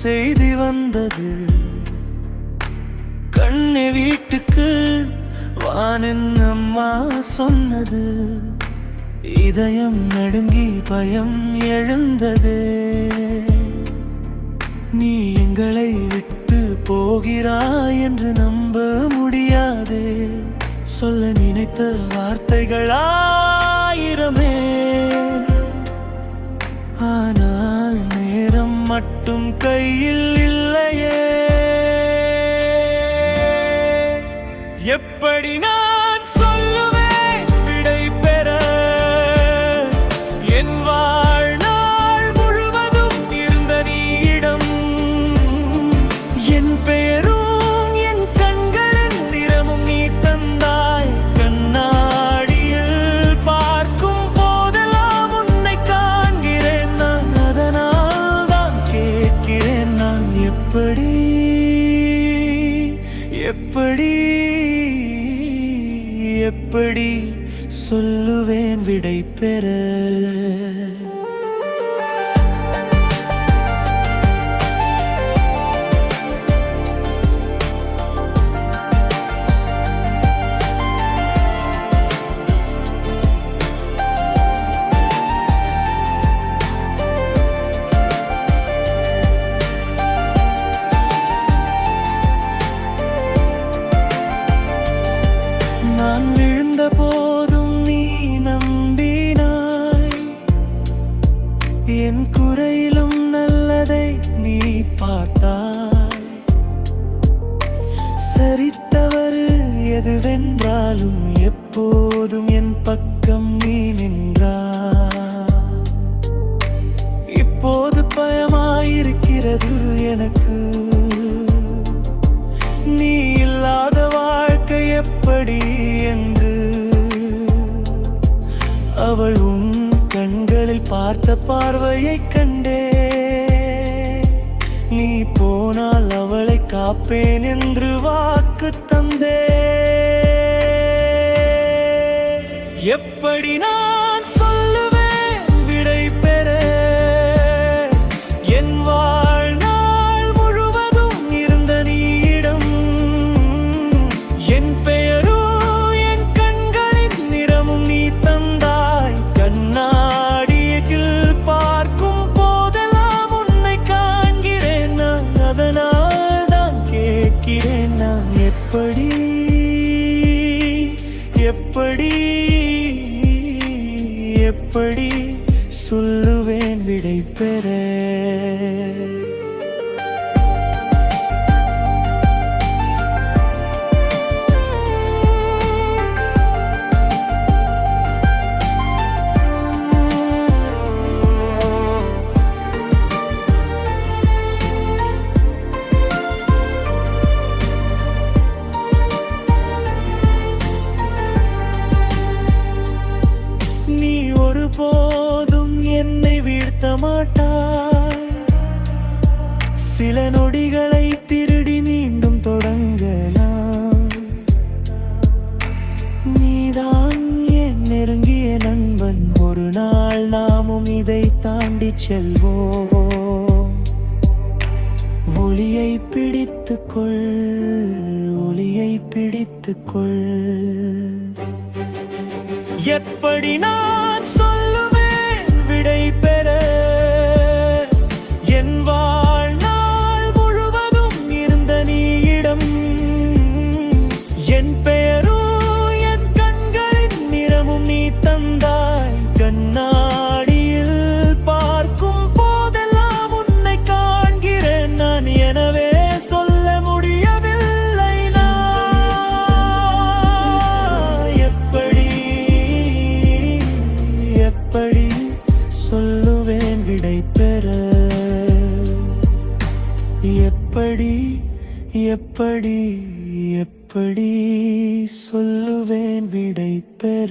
செய்தி வந்தது. கண்ணே வீட்டுக்கு வானின் அம்மா சொன்னது. இதயம் நடுங்கி பயம் எழுந்தது. நீ எங்களை விட்டு போகிறாய் என்று நம்ப முடியாது. சொல்ல நினைத்த வார்த்தைகள் ஆயிரமே, ஆனால் நேரம் மட்டும் கையில் இல்லையே. எப்படி நான் சொல்லுவேன் விடை பெற? என் வாழ்நாள் முழுவதும் இருந்த நீயிடம். என் பெயரும் என் கண்களின் நிறமும் நீ தந்தாய். கண்ணாடியில் பார்க்கும் போதெல்லாம் உன்னை காண்கிறேன் நான். அதனால் தான் கேட்கிறேன் நான், எப்படி எப்படி எப்படி சொல்லுவேன் விடை பெற? நான் விழுந்த போதும் நீ நம்பினாய். என் குறையிலும் நல்லதை நீ பார்த்தாய். சரித்தவறு எதுவென்றாலும் எப்போதும் என் பக்கம் நீ நின்றாய். இப்போது பயமாயிருக்கிறது எனக்கு. நீ இல்லாத வாழ்க்கை எப்படி என்று. அவள் உன் கண்களில் பார்த்த பார்வையை கண்டே. நீ போனால் அவளை காப்பேன் என்று வாக்கு தந்தே. எப்படி நான் சொல்லுவேன் விடை பெற? என் வாழ்நாள் முழுவதும் இருந்த நீயிடம். என் பெயரும் என் கண்களின் நிறமும் நீ தந்தாய். கண்ணாடியில் பார்க்கும் போதெல்லாம் உன்னை காண்கிறேன் நான். அதனால் தான் கேட்கிறேன் நான், எப்படி எப்படி எப்படி சொல்லுவேன் விடை பெற? நீ ஒருபோதும் என்னை வீழ்த்த மாட்டாய். சில நொடிகளை திருடி மீண்டும் தொடங்கலாம். நீதான் என் நெருங்கிய நண்பன். ஒரு நாள் நாமும் இதை தாண்டி செல்வோம். ஒளியை பிடித்துக்கொள், ஒளியை பிடித்துக்கொள். எப்படி நான் சொல்லுவேன் விடை பெற? என் வாழ்நாள் முழுவதும் இருந்த நீயிடம். என் பெயரும் என் கண்களின் நிறமும் நீ தந்தாய். கண்ணாடியில் பார்க்கும் போதெல்லாம் உன்னை காண்கிறேன் நான். எனவே சொல்ல முடியவில்லை நான். எப்படி எப்படி சொல்லுவேன் விடை பெற? எப்படி எப்படி எப்படி சொல்லுவேன் விடை பெற?